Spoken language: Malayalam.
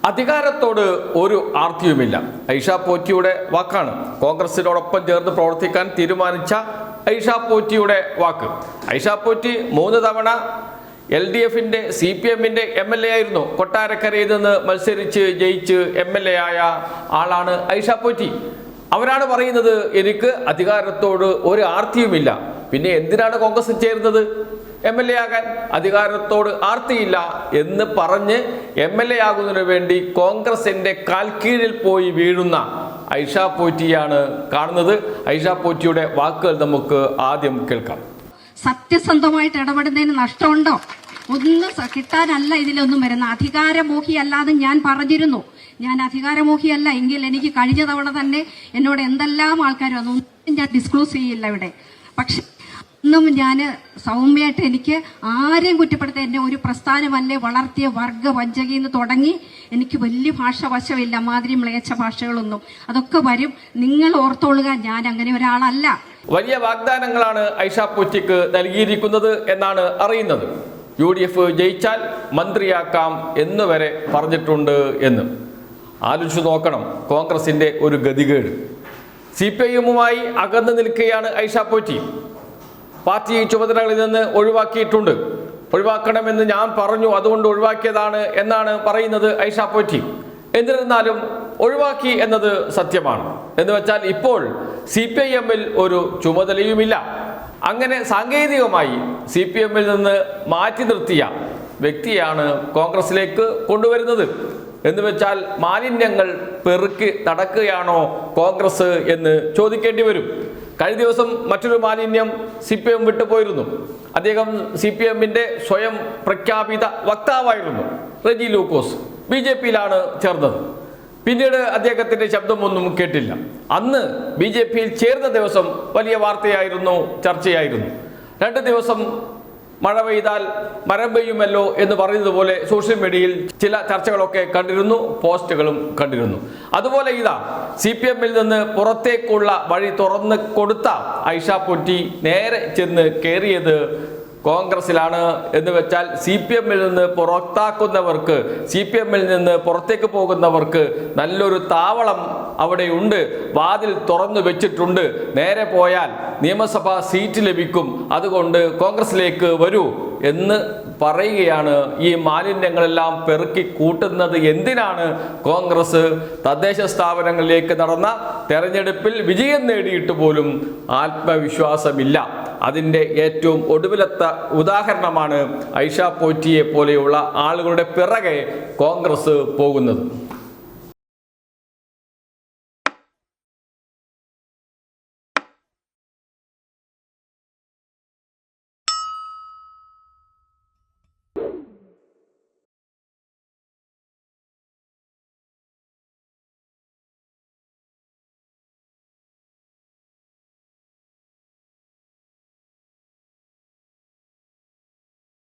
അധികാരത്തോട് ഒരു ആർത്തിയുമില്ല. ഐഷ പോറ്റിയുടെ വാക്കാണ്. കോൺഗ്രസിനോടൊപ്പം ചേർന്ന് പ്രവർത്തിക്കാൻ തീരുമാനിച്ച ഐഷ പോറ്റിയുടെ വാക്ക്. ഐഷ പോറ്റി 3 തവണ LDFിൻ്റെ CPMൻ്റെ MLA ആയിരുന്നു. കൊട്ടാരക്കരയിൽ നിന്ന് മത്സരിച്ച് ജയിച്ച് MLA ആയ ആളാണ് ഐഷ പോറ്റി. അവരാണ് പറയുന്നത്, എനിക്ക് അധികാരത്തോട് ഒരു ആർത്തിയുമില്ല, പിന്നെ എന്തിനാണ് കോൺഗ്രസ് ചേരുന്നത്? MLA ആകാൻ അധികാരത്തോട് ആർത്തിയില്ല എന്ന് പറഞ്ഞ് MLA ആകുന്നതിന് വേണ്ടി കോൺഗ്രസിന്റെ കാൽക്കീഴിൽ പോയി വീഴുന്ന ഐഷ പോറ്റിയാണ് കാണുന്നത്. ഐഷ പോറ്റിയുടെ വാക്കുകൾ നമുക്ക് ആദ്യം കേൾക്കാം. സത്യസന്ധമായിട്ട് ഇടപെടുന്നതിന് നഷ്ടമുണ്ടോ? ഒന്നും കിട്ടാനല്ല ഇതിലൊന്നും വരുന്ന. അധികാരമോഹിയല്ലാതെ ഞാൻ പറഞ്ഞിരുന്നു. ഞാൻ അധികാരമോഹിയല്ല എങ്കിൽ എനിക്ക് കഴിഞ്ഞ തവണ തന്നെ എന്നോട് എന്തെല്ലാം ആൾക്കാർ വന്നു. ഞാൻ ഡിസ്ക്ലോസ് ചെയ്യില്ല ഇവിടെ. പക്ഷെ ഒന്നും ഞാൻ സൗമ്യമായിട്ട് എനിക്ക് ആരെയും കുറ്റപ്പെടുത്താൻ എന്നെ ഒരു പ്രസ്ഥാനമല്ലേ വളർത്തിയ വർഗ വഞ്ചകയിൽ തുടങ്ങി എനിക്ക് വലിയ ഭാഷ വശമില്ല, മാതിരി മ്ലേച്ഛ ഭാഷകളൊന്നും. അതൊക്കെ വരും. നിങ്ങൾ ഓർത്തോളുക, ഞാൻ അങ്ങനെ ഒരാളല്ല. വലിയ വാഗ്ദാനങ്ങളാണ് ഐഷ പോറ്റിക്ക് നൽകിയിരിക്കുന്നത് എന്നാണ് അറിയുന്നത്. UDF ജയിച്ചാൽ മന്ത്രിയാക്കാം എന്നുവരെ പറഞ്ഞിട്ടുണ്ട് എന്ന്. ആലോചിച്ചു നോക്കണം കോൺഗ്രസിന്റെ ഒരു ഗതികേട്. CPIയുമായി അകന്നു നിൽക്കുകയാണ് ഐഷ പോറ്റി. പാർട്ടി ചുമതലകളിൽ നിന്ന് ഒഴിവാക്കിയിട്ടുണ്ട്. ഒഴിവാക്കണമെന്ന് ഞാൻ പറഞ്ഞു, അതുകൊണ്ട് ഒഴിവാക്കിയതാണ് എന്നാണ് പറയുന്നത് ഐഷ പോറ്റി. എന്നിരുന്നാലും ഒഴിവാക്കി എന്നത് സത്യമാണ്. എന്ന് വെച്ചാൽ ഇപ്പോൾ CPIഎമ്മിൽ ഒരു ചുമതലയുമില്ല. അങ്ങനെ സാങ്കേതികമായി CPIഎമ്മിൽ നിന്ന് മാറ്റി നിർത്തിയ വ്യക്തിയാണ് കോൺഗ്രസിലേക്ക് കൊണ്ടുവരുന്നത്. എന്ന് വെച്ചാൽ മാലിന്യങ്ങൾ പെറുക്കി നടക്കുകയാണോ കോൺഗ്രസ് എന്ന് ചോദിക്കേണ്ടി വരും. കഴിഞ്ഞ ദിവസം മറ്റൊരു മാലിന്യം CPIഎം വിട്ടുപോയിരുന്നു. അദ്ദേഹം CPIഎമ്മിൻ്റെ സ്വയം പ്രഖ്യാപിത വക്താവായിരുന്നു. റെജി ലൂക്കോസ് BJPയിലാണ് ചേർന്നത്. പിന്നീട് അദ്ദേഹത്തിൻ്റെ ശബ്ദമൊന്നും കേട്ടില്ല. അന്ന് BJPയിൽ ചേർന്ന ദിവസം വലിയ വാർത്തയായിരുന്നു, ചർച്ചയായിരുന്നു. 2 ദിവസം മഴ പെയ്താൽ മരം പെയ്യുമല്ലോ എന്ന് പറയുന്നത് പോലെ സോഷ്യൽ മീഡിയയിൽ ചില ചർച്ചകളൊക്കെ കണ്ടിരുന്നു, പോസ്റ്റുകളും കണ്ടിരുന്നു. അതുപോലെ ഇതാ CPIഎമ്മിൽ നിന്ന് പുറത്തേക്കുള്ള വഴി തുറന്ന് കൊടുത്ത ഐഷ പോറ്റി നേരെ ചെന്ന് കയറിയത് കോൺഗ്രസിലാണ്. എന്ന് വെച്ചാൽ CPIഎമ്മിൽ നിന്ന് പുറത്താക്കുന്നവർക്ക്, CPIഎമ്മിൽ നിന്ന് പുറത്തേക്ക് പോകുന്നവർക്ക് നല്ലൊരു താവളം അവിടെയുണ്ട്, വാതിൽ തുറന്നു വെച്ചിട്ടുണ്ട്. നേരെ പോയാൽ നിയമസഭാ സീറ്റ് ലഭിക്കും, അതുകൊണ്ട് കോൺഗ്രസിലേക്ക് വരൂ എന്ന് പറയുകയാണ്. ഈ മാലിന്യങ്ങളെല്ലാം പെറുക്കി കൂട്ടുന്നത് എന്തിനാണ്? കോൺഗ്രസ് തദ്ദേശ സ്ഥാപനങ്ങളിലേക്ക് നടന്ന തെരഞ്ഞെടുപ്പിൽ വിജയം നേടിയിട്ട് പോലും ആത്മവിശ്വാസമില്ല. അതിൻ്റെ ഏറ്റവും ഒടുവിലത്തെ ഉദാഹരണമാണ് ഐഷ പോറ്റിയെ പോലെയുള്ള ആളുകളുടെ പിറകെ കോൺഗ്രസ് പോകുന്നത്.